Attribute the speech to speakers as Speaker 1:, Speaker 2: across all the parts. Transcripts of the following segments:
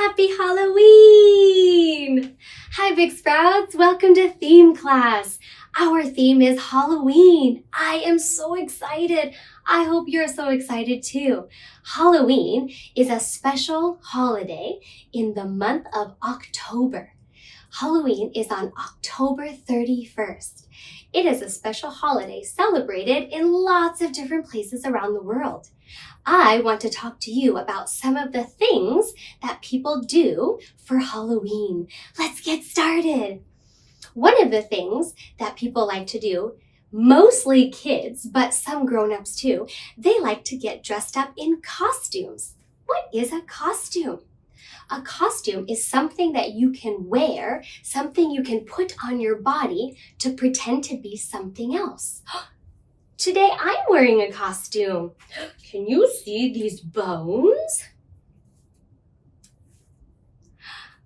Speaker 1: Happy Halloween! Hi Big Sprouts, welcome to theme class. Our theme is Halloween. I am so excited. I hope you're so excited too. Halloween is a special holiday in the month of October. Halloween is on October 31st. It is a special holiday celebrated in lots of different places around the world. I want to talk to you about some of the things that people do for Halloween. Let's get started. One of the things that people like to do, mostly kids, but some grown-ups too, they like to get dressed up in costumes. What is a costume? A costume is something that you can wear, something you can put on your body to pretend to be something else. Today I'm wearing a costume. Can you see these bones?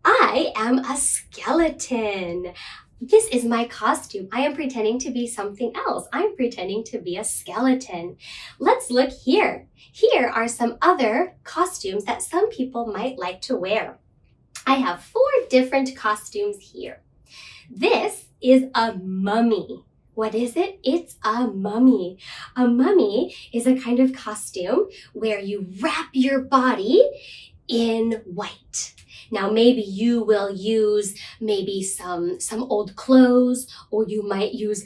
Speaker 1: I am a skeleton. This is my costume. I am pretending to be something else. I'm pretending to be a skeleton. Let's look here. Here are some other costumes that some people might like to wear. I have 4 different costumes here. This is a mummy. What is it? It's a mummy. A mummy is a kind of costume where you wrap your body in white. Now maybe you will use some old clothes, or you might use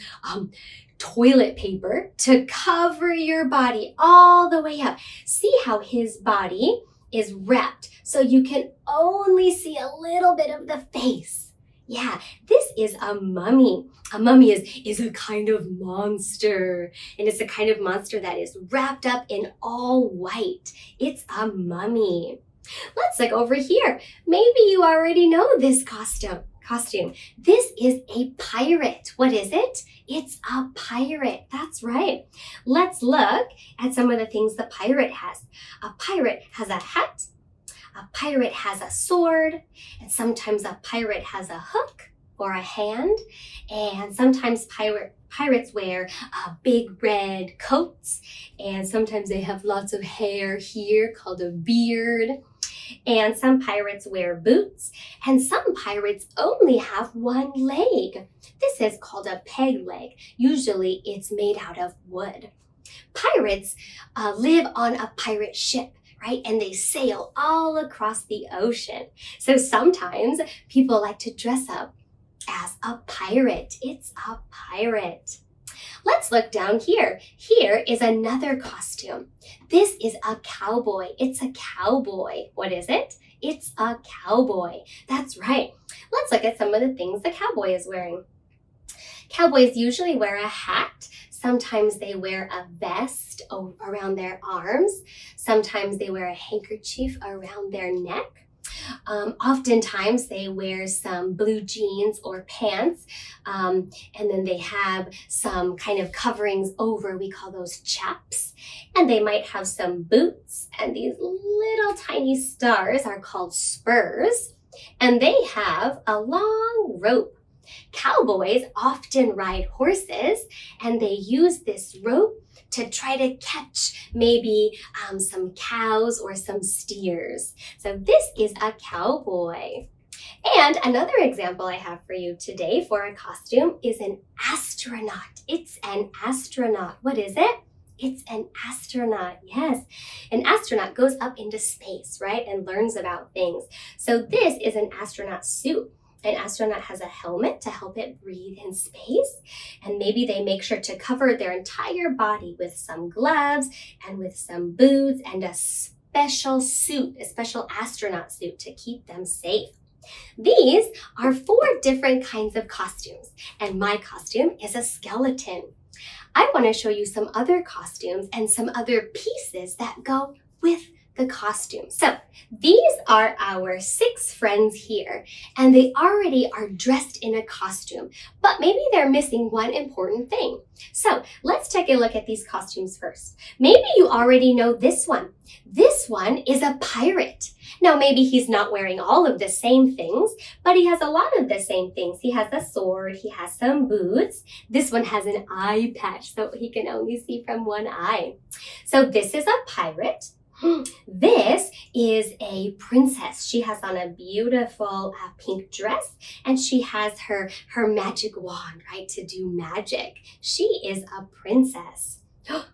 Speaker 1: toilet paper to cover your body all the way up. See how his body is wrapped so you can only see a little bit of the face. Yeah, this is a mummy. A mummy is a kind of monster, and it's a kind of monster that is wrapped up in all white. It's a mummy. Let's look over here. Maybe you already know this costume. This is a pirate. What is it? It's a pirate. That's right. Let's look at some of the things the pirate has. A pirate has a hat. A pirate has a sword. And sometimes a pirate has a hook or a hand. And sometimes pirates wear big red coats. And sometimes they have lots of hair here called a beard. And some pirates wear boots, and some pirates only have one leg. This is called a peg leg. Usually it's made out of wood. Pirates live on a pirate ship, right? And they sail all across the ocean. So sometimes people like to dress up as a pirate. It's a pirate. Let's look down here. Here is another costume. This is a cowboy. It's a cowboy. What is it? It's a cowboy. That's right. Let's look at some of the things the cowboy is wearing. Cowboys usually wear a hat. Sometimes they wear a vest around their arms. Sometimes they wear a handkerchief around their neck. Oftentimes they wear some blue jeans or pants, and then they have some kind of coverings over. We call those chaps. And they might have some boots, and these little tiny stars are called spurs. And they have a long rope. Cowboys often ride horses, and they use this rope to try to catch maybe some cows or some steers. So this is a cowboy. And another example I have for you today for a costume is an astronaut. It's an astronaut. What is it? It's an astronaut, yes. An astronaut goes up into space, right, and learns about things. So this is an astronaut suit. An astronaut has a helmet to help it breathe in space, and maybe they make sure to cover their entire body with some gloves and with some boots and a special suit, a special astronaut suit to keep them safe. These are 4 different kinds of costumes, and my costume is a skeleton. I want to show you some other costumes and some other pieces that go with the costume. So these are our 6 friends here, and they already are dressed in a costume, but maybe they're missing one important thing. So let's take a look at these costumes first. Maybe you already know this one. This one is a pirate. Now maybe he's not wearing all of the same things, but he has a lot of the same things. He has a sword, he has some boots. This one has an eye patch, so he can only see from one eye. So this is a pirate. This is a princess. She has on a beautiful pink dress, and she has her magic wand, right, to do magic. She is a princess.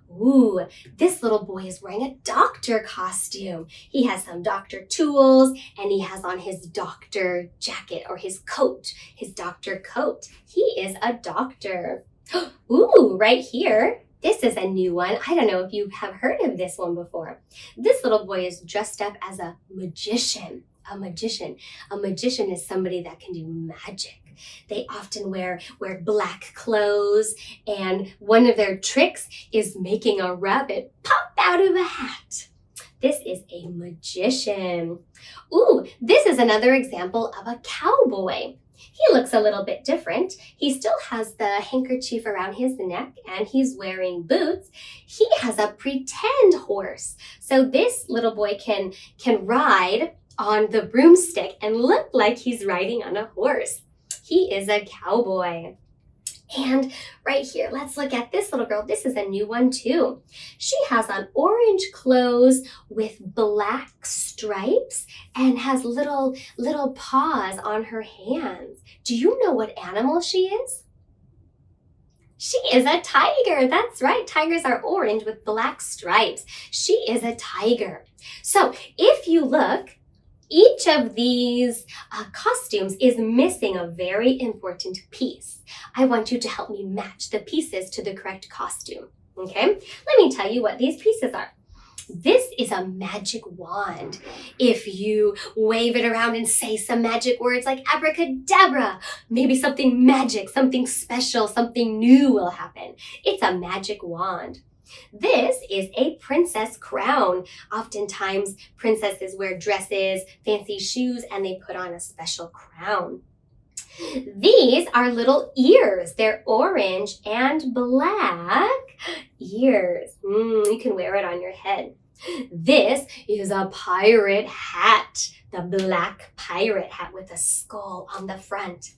Speaker 1: Ooh, this little boy is wearing a doctor costume. He has some doctor tools, and he has on his doctor jacket or his coat, his doctor coat. He is a doctor. Ooh, right here. This is a new one. I don't know if you have heard of this one before. This little boy is dressed up as a magician. A magician. A magician is somebody that can do magic. They often wear black clothes, and one of their tricks is making a rabbit pop out of a hat. This is a magician. Ooh, this is another example of a cowboy. He looks a little bit different. He still has the handkerchief around his neck, and he's wearing boots. He has a pretend horse. So this little boy can ride on the broomstick and look like he's riding on a horse. He is a cowboy. And right here, let's look at this little girl. This is a new one too. She has on orange clothes with black stripes and has little paws on her hands. Do you know what animal she is? She is a tiger. That's right. Tigers are orange with black stripes. She is a tiger. So if you look, each of these costumes is missing a very important piece. I want you to help me match the pieces to the correct costume. Okay? Let me tell you what these pieces are. This is a magic wand. If you wave it around and say some magic words like abracadabra, maybe something magic, something special, something new will happen. It's a magic wand. This is a princess crown. Oftentimes, princesses wear dresses, fancy shoes, and they put on a special crown. These are little ears. They're orange and black ears. You can wear it on your head. This is a pirate hat, the black pirate hat with a skull on the front.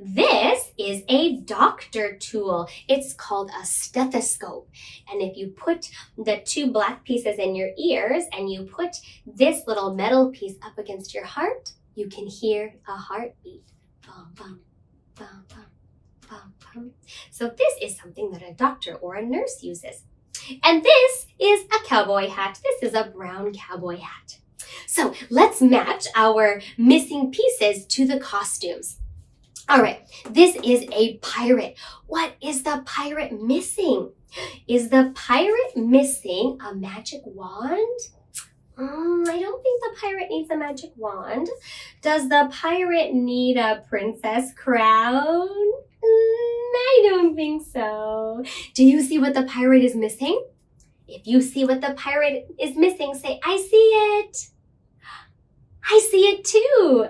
Speaker 1: This is a doctor tool. It's called a stethoscope. And if you put the two black pieces in your ears and you put this little metal piece up against your heart, you can hear a heartbeat. Bum, bum, bum, bum, bum, bum. So this is something that a doctor or a nurse uses. And this is a cowboy hat. This is a brown cowboy hat. So let's match our missing pieces to the costumes. All right, this is a pirate. What is the pirate missing? Is the pirate missing a magic wand? I don't think the pirate needs a magic wand. Does the pirate need a princess crown? I don't think so. Do you see what the pirate is missing? If you see what the pirate is missing, say, I see it. I see it too.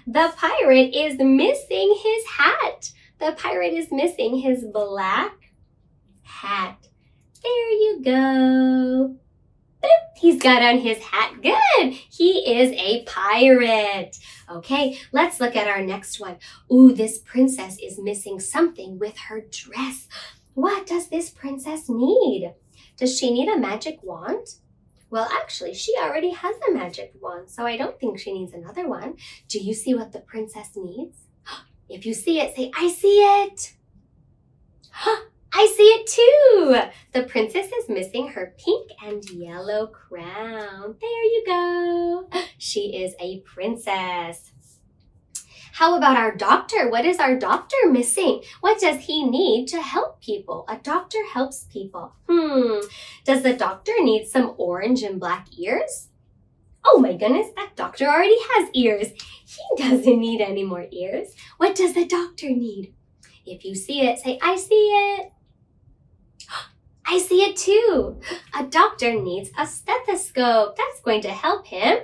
Speaker 1: The pirate is missing his hat. The pirate is missing his black hat. There you go. Boop. He's got on his hat. Good. He is a pirate. Okay, let's look at our next one. Ooh, this princess is missing something with her dress. What does this princess need? Does she need a magic wand? Well, actually, she already has a magic wand, so I don't think she needs another one. Do you see what the princess needs? If you see it, say, I see it. I see it too. The princess is missing her pink and yellow crown. There you go. She is a princess. How about our doctor? What is our doctor missing? What does he need to help people? A doctor helps people. Does the doctor need some orange and black ears? Oh my goodness, that doctor already has ears. He doesn't need any more ears. What does the doctor need? If you see it, say, I see it. I see it too. A doctor needs a stethoscope. That's going to help him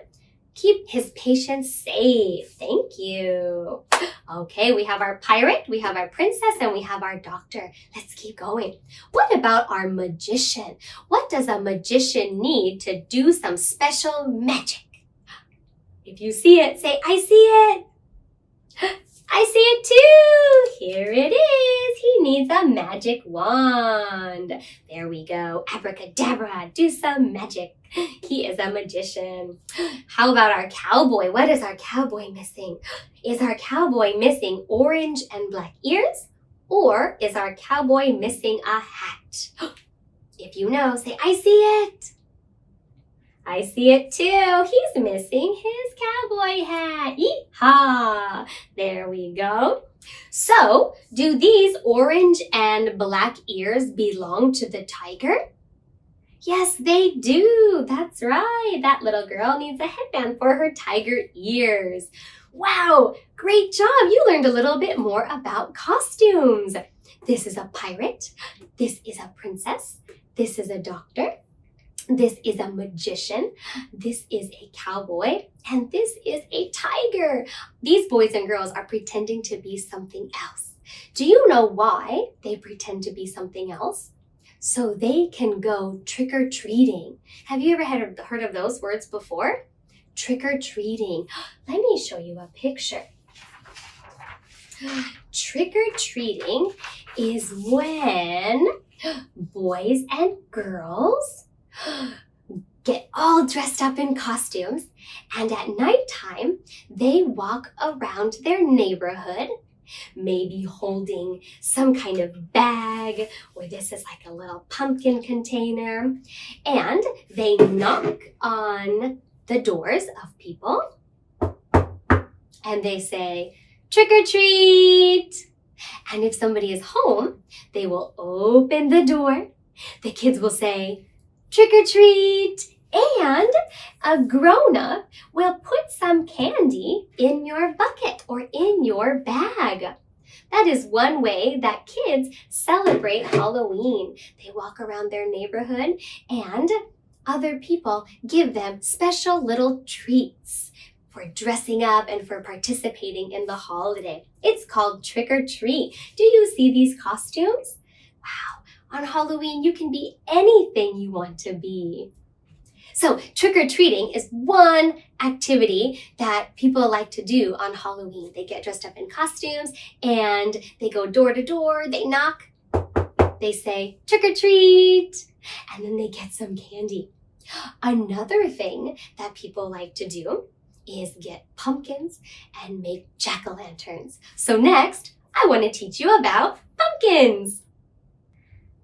Speaker 1: keep his patients safe. Thank you. Okay, we have our pirate, we have our princess, and we have our doctor. Let's keep going. What about our magician? What does a magician need to do some special magic? If you see it, say, I see it. I see it too! Here it is! He needs a magic wand. There we go. Abracadabra, do some magic. He is a magician. How about our cowboy? What is our cowboy missing? Is our cowboy missing orange and black ears? Or is our cowboy missing a hat? If you know, say, I see it. I see it too. He's missing his cowboy hat. Yeehaw! There we go. So, do these orange and black ears belong to the tiger? Yes, they do. That's right. That little girl needs a headband for her tiger ears. Wow, great job. You learned a little bit more about costumes. This is a pirate. This is a princess. This is a doctor. This is a magician. This is a cowboy. And this is a tiger. These boys and girls are pretending to be something else. Do you know why they pretend to be something else? So they can go trick-or-treating. Have you ever heard of those words before? Trick-or-treating. Let me show you a picture. Trick-or-treating is when boys and girls get all dressed up in costumes, and at nighttime they walk around their neighborhood, maybe holding some kind of bag, or this is like a little pumpkin container, and they knock on the doors of people and they say, trick or treat. And if somebody is home, they will open the door. The kids will say, trick or treat. And a grown-up will put some candy in your bucket or in your bag. That is one way that kids celebrate Halloween. They walk around their neighborhood and other people give them special little treats for dressing up and for participating in the holiday. It's called trick or treat. Do you see these costumes? Wow, on Halloween you can be anything you want to be. So trick-or-treating is one activity that people like to do on Halloween. They get dressed up in costumes and they go door to door, they knock, they say trick-or-treat, and then they get some candy. Another thing that people like to do is get pumpkins and make jack-o'-lanterns. So next, I want to teach you about pumpkins.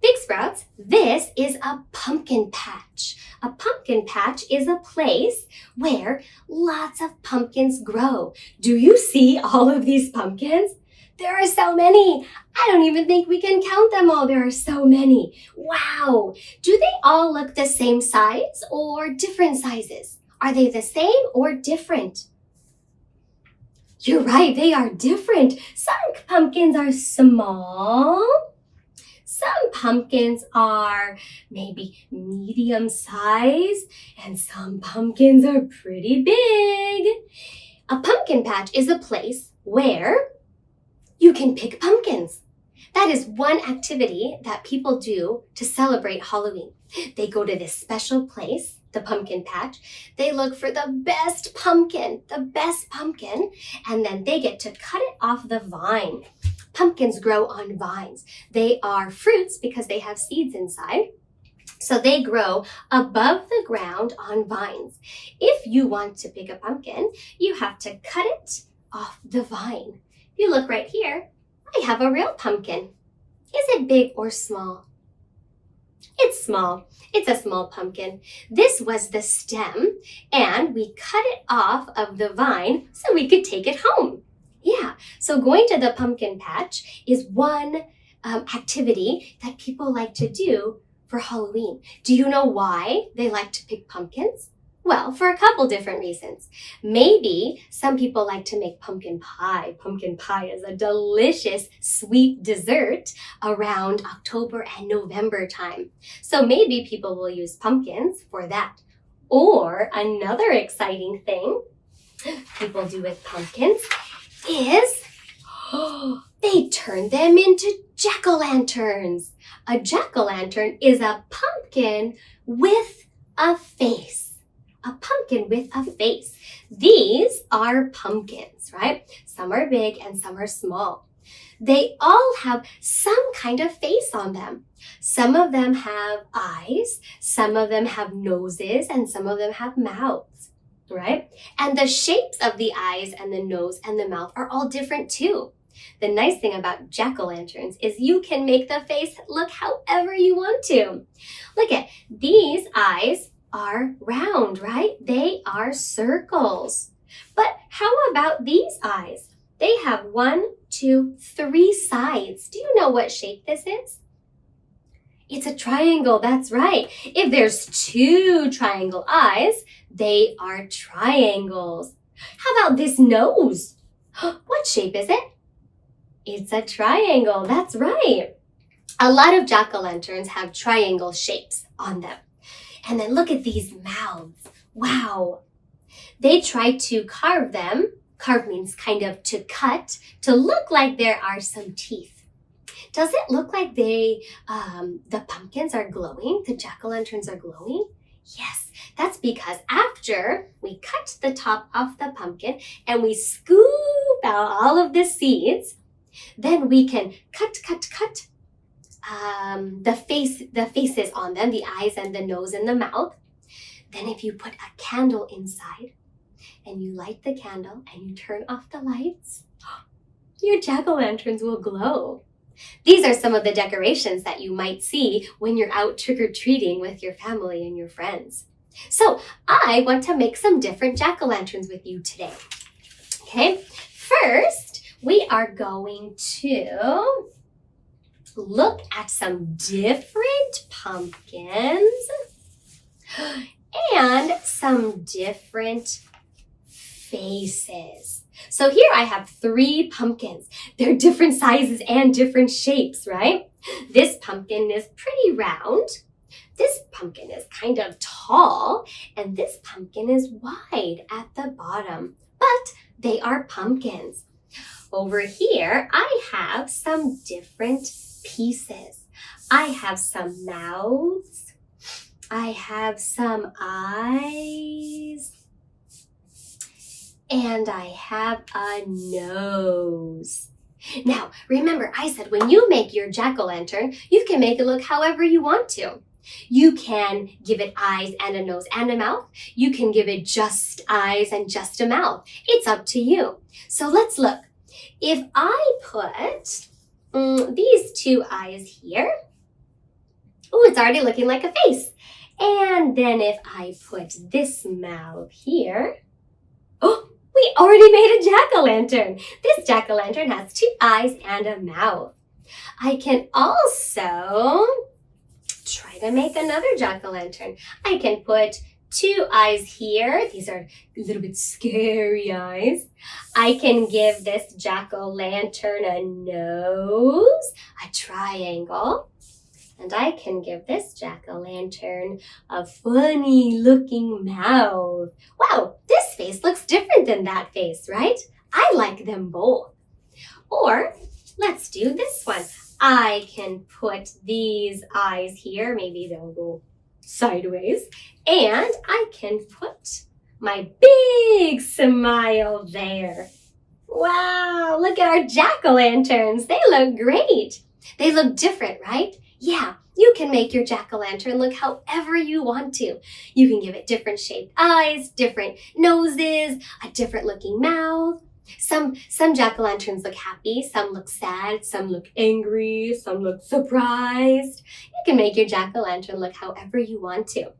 Speaker 1: Big Sprouts, this is a pumpkin patch. A pumpkin patch is a place where lots of pumpkins grow. Do you see all of these pumpkins? There are so many. I don't even think we can count them all. There are so many. Wow. Do they all look the same size or different sizes? Are they the same or different? You're right, they are different. Some pumpkins are small. Some pumpkins are maybe medium size, and some pumpkins are pretty big. A pumpkin patch is a place where you can pick pumpkins. That is one activity that people do to celebrate Halloween. They go to this special place, the pumpkin patch. They look for the best pumpkin, and then they get to cut it off the vine. Pumpkins grow on vines. They are fruits because they have seeds inside. So they grow above the ground on vines. If you want to pick a pumpkin, you have to cut it off the vine. If you look right here, I have a real pumpkin. Is it big or small? It's small. It's a small pumpkin. This was the stem, and we cut it off of the vine so we could take it home. Yeah, so going to the pumpkin patch is one activity that people like to do for Halloween. Do you know why they like to pick pumpkins? Well, for a couple different reasons. Maybe some people like to make pumpkin pie. Pumpkin pie is a delicious sweet dessert around October and November time. So maybe people will use pumpkins for that. Or another exciting thing people do with pumpkins is they turn them into jack-o'-lanterns. A jack-o'-lantern is a pumpkin with a face. a pumpkin with a face. These are pumpkins, right? Some are big and some are small. They all have some kind of face on them. Some of them have eyes, some of them have noses, and some of them have mouths, right? And the shapes of the eyes and the nose and the mouth are all different too. The nice thing about jack-o'-lanterns is you can make the face look however you want to. Look at these eyes are round, right? They are circles. But how about these eyes? They have 1, 2, 3 sides. Do you know what shape this is? It's a triangle, that's right. If there's 2 triangle eyes, they are triangles. How about this nose? What shape is it? It's a triangle, that's right. A lot of jack-o'-lanterns have triangle shapes on them. And then look at these mouths. Wow. They try to carve them. Carve means kind of to cut, to look like there are some teeth. Does it look like the pumpkins are glowing? The jack-o'-lanterns are glowing? Yes, that's because after we cut the top off the pumpkin and we scoop out all of the seeds, then we can cut the faces on them, the eyes and the nose and the mouth. Then if you put a candle inside and you light the candle and you turn off the lights, your jack-o'-lanterns will glow. These are some of the decorations that you might see when you're out trick-or-treating with your family and your friends. So I want to make some different jack-o'-lanterns with you today. Okay, first we are going to look at some different pumpkins and some different faces. So here I have 3 pumpkins. They're different sizes and different shapes, right? This pumpkin is pretty round. This pumpkin is kind of tall, and this pumpkin is wide at the bottom, but they are pumpkins. Over here, I have some different pieces. I have some mouths. I have some eyes. And I have a nose. Now, remember, I said when you make your jack-o'-lantern, you can make it look however you want to. You can give it eyes and a nose and a mouth. You can give it just eyes and just a mouth. It's up to you. So let's look. If I put these 2 eyes here, oh, it's already looking like a face. And then if I put this mouth here, oh, we already made a jack-o'-lantern. This jack-o'-lantern has 2 eyes and a mouth. I can also try to make another jack-o'-lantern. I can put 2 eyes here. These are a little bit scary eyes. I can give this jack-o'-lantern a nose, a triangle. And I can give this jack-o'-lantern a funny looking mouth. Wow, this face looks different than that face, right? I like them both. Or let's do this one. I can put these eyes here. Maybe they'll go sideways. And I can put my big smile there. Wow, look at our jack-o'-lanterns. They look great. They look different, right? Yeah, you can make your jack-o'-lantern look however you want to. You can give it different shaped eyes, different noses, a different looking mouth. Some jack-o'-lanterns look happy, some look sad, some look angry, some look surprised. You can make your jack-o'-lantern look however you want to.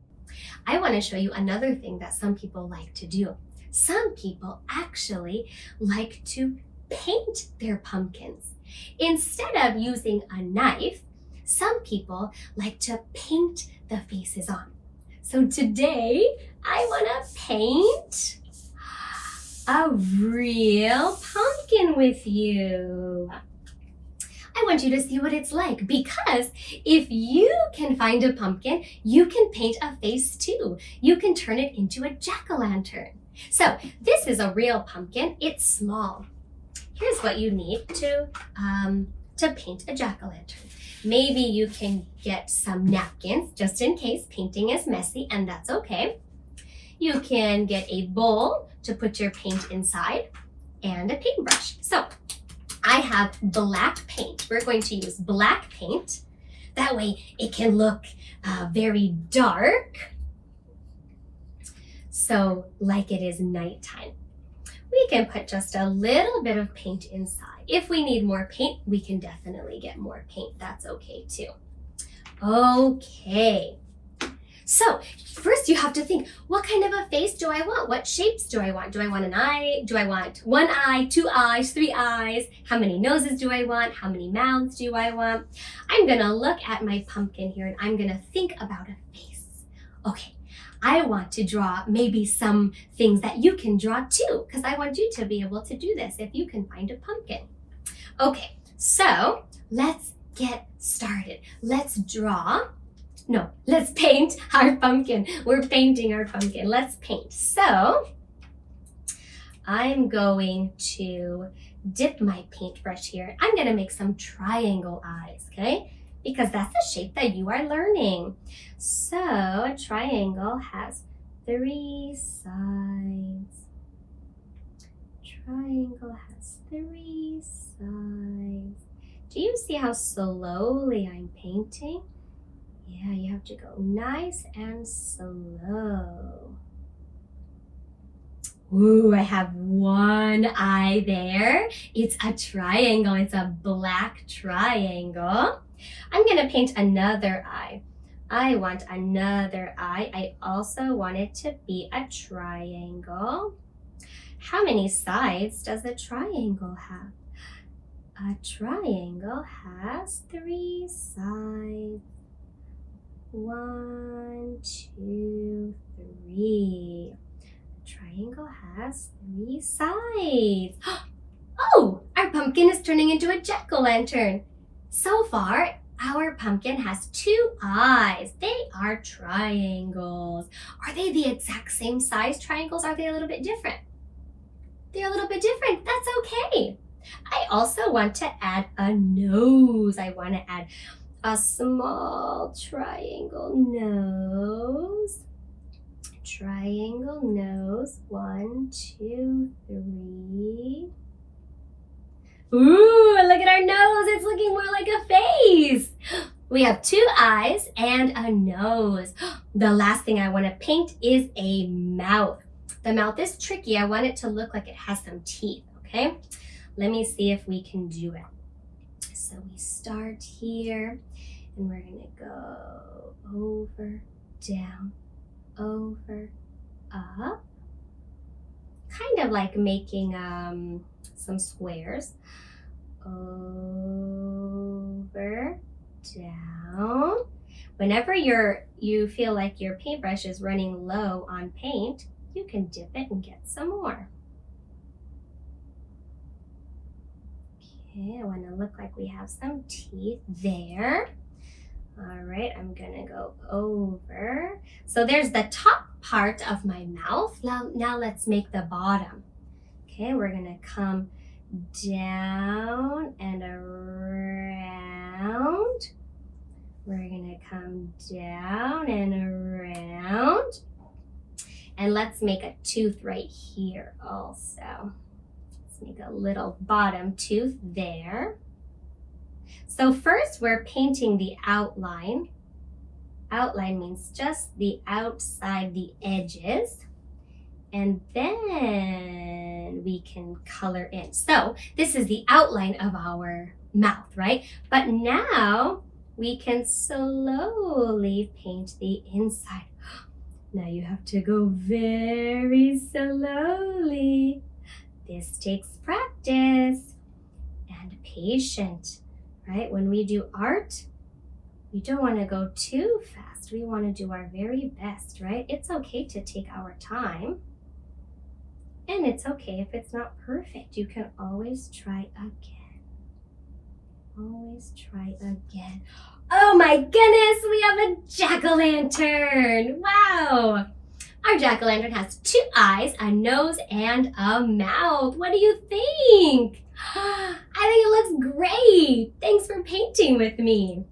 Speaker 1: I want to show you another thing that some people like to do. Some people actually like to paint their pumpkins. Instead of using a knife, some people like to paint the faces on. So today, I want to paint a real pumpkin with you. I want you to see what it's like, because if you can find a pumpkin, you can paint a face too. You can turn it into a jack-o'-lantern. So this is a real pumpkin. It's small. Here's what you need to paint a jack-o'-lantern. Maybe you can get some napkins just in case painting is messy, and that's okay. You can get a bowl to put your paint inside and a paintbrush. So I have black paint. We're going to use black paint. That way it can look very dark. So like it is nighttime. We can put just a little bit of paint inside. If we need more paint, we can definitely get more paint. That's okay too. Okay. So first you have to think, what kind of a face do I want? What shapes do I want? Do I want an eye? Do I want one eye, two eyes, three eyes? How many noses do I want? How many mouths do I want? I'm gonna look at my pumpkin here and I'm gonna think about a face. Okay, I want to draw maybe some things that you can draw too, because I want you to be able to do this if you can find a pumpkin. Okay, so let's get started. Let's paint our pumpkin. We're painting our pumpkin. Let's paint. So I'm going to dip my paintbrush here. I'm going to make some triangle eyes, okay? Because that's the shape that you are learning. So a triangle has 3 sides. Triangle has 3 sides. Do you see how slowly I'm painting? Yeah, you have to go nice and slow. Ooh, I have one eye there. It's a triangle. It's a black triangle. I'm going to paint another eye. I want another eye. I also want it to be a triangle. How many sides does a triangle have? A triangle has 3 sides. 1, 2, 3. A triangle has 3 sides. Oh, our pumpkin is turning into a jack-o'-lantern. So far, our pumpkin has 2 eyes. They are triangles. Are they the exact same size triangles? Are they a little bit different? They're a little bit different. That's okay. I also want to add a nose. I want to add a small triangle nose. Triangle nose. 1, 2, 3. Ooh, look at our nose. It's looking more like a face. We have 2 eyes and a nose. The last thing I want to paint is a mouth. The mouth is tricky. I want it to look like it has some teeth, okay? Let me see if we can do it. So we start here and we're going to go over, down, over, up. Kind of like making some squares. Over, down. Whenever you feel like your paintbrush is running low on paint, you can dip it and get some more. Okay, I want to look like we have some teeth there. All right, I'm gonna go over. So there's the top part of my mouth. Now let's make the bottom. Okay, we're gonna come down and around. We're gonna come down and around. And let's make a tooth right here also. Let's make a little bottom tooth there. So first we're painting the outline. Outline means just the outside, the edges. And then we can color in. So this is the outline of our mouth, right? But now we can slowly paint the inside. Now you have to go very slowly. This takes practice and patience, right? When we do art, we don't want to go too fast. We want to do our very best, right? It's okay to take our time. And it's okay if it's not perfect. You can always try again. Always try again. Oh my goodness, we have a jack-o'-lantern. Wow. Our jack-o'-lantern has 2 eyes, a nose, and a mouth. What do you think? I think it looks great. Thanks for painting with me.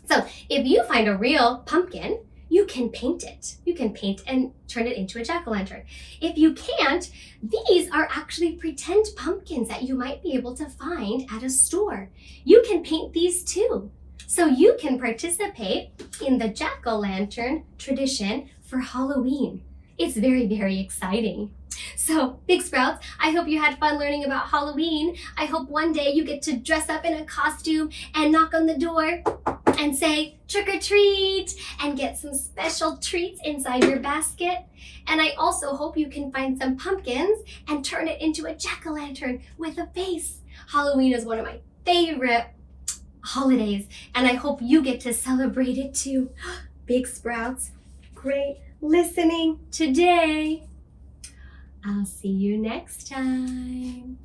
Speaker 1: So if you find a real pumpkin, you can paint it. You can paint and turn it into a jack-o'-lantern. If you can't, these are actually pretend pumpkins that you might be able to find at a store. You can paint these too. So you can participate in the jack-o'-lantern tradition for Halloween. It's very, very exciting. So, Big Sprouts, I hope you had fun learning about Halloween. I hope one day you get to dress up in a costume and knock on the door and say, trick or treat, and get some special treats inside your basket. And I also hope you can find some pumpkins and turn it into a jack-o'-lantern with a face. Halloween is one of my favorite holidays, and I hope you get to celebrate it too. Big Sprouts, great listening today. I'll see you next time.